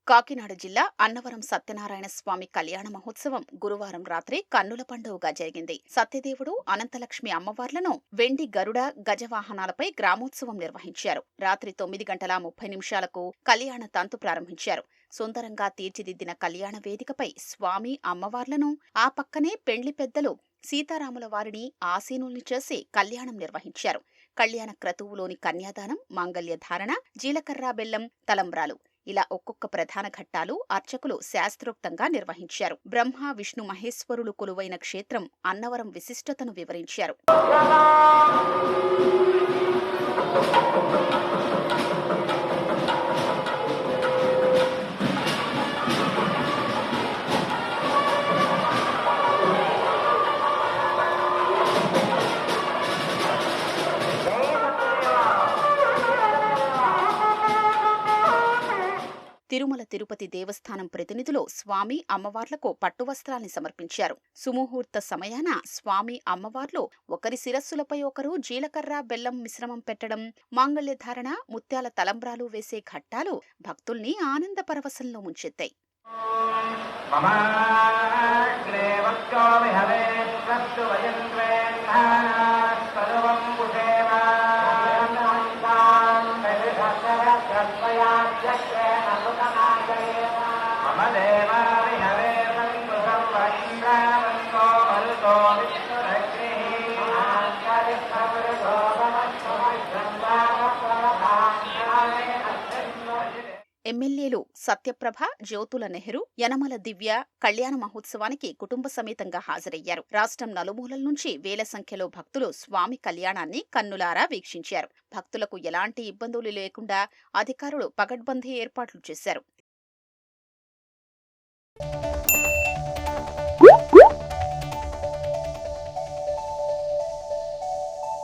కాకినాడ జిల్లా అన్నవరం సత్యనారాయణ స్వామి కళ్యాణ మహోత్సవం గురువారం రాత్రి కన్నుల పండుగగా జరిగింది. సత్యదేవుడు, అనంతలక్ష్మి అమ్మవార్లను వెండి గరుడ, గజవాహనాలపై గ్రామోత్సవం నిర్వహించారు. రాత్రి 9:30 కళ్యాణ తంతు ప్రారంభించారు. సుందరంగా తీర్చిదిద్దిన కళ్యాణ వేదికపై స్వామి అమ్మవార్లను, ఆ పక్కనే పెండ్లి పెద్దలు సీతారాముల వారిని ఆసీనుల్ని చేసి కళ్యాణం నిర్వహించారు. కళ్యాణ క్రతువులోని కన్యాదానం, మాంగళ్య ధారణ, జీలకర్ర బెల్లం, తలంబ్రాలు ఇలా ఒక్కొక్క ప్రధాన ఘట్టాలు అర్చకులు శాస్త్రోక్తంగా నిర్వహించారు. బ్రహ్మ, విష్ణు, మహేశ్వరులు కొలువైన క్షేత్రం అన్నవరం విశిష్టతను వివరించారు. తిరుమల తిరుపతి దేవస్థానం ప్రతినిధులు స్వామి అమ్మవార్లకు పట్టువస్త్రాల్ని సమర్పించారు. సుముహూర్త సమయాన స్వామి అమ్మవార్లు ఒకరి శిరస్సులపై ఒకరు జీలకర్ర బెల్లం మిశ్రమం పెట్టడం, మాంగళ్యధారణ, ముత్యాల తలంబ్రాలు వేసే ఘట్టాలు భక్తుల్ని ఆనంద పరవశంలో ముంచెత్తాయి. ఎమ్మెల్యేలు సత్యప్రభ, జ్యోతుల నెహ్రూ, యనమల దివ్య కళ్యాణ మహోత్సవానికి కుటుంబ సమేతంగా హాజరయ్యారు. రాష్ట్రం నలుమూలల నుంచి వేల సంఖ్యలో భక్తులు స్వామి కళ్యాణాన్ని కన్నులారా వీక్షించారు. భక్తులకు ఎలాంటి ఇబ్బందులు లేకుండా అధికారులు పగడ్బందీ ఏర్పాట్లు చేశారు.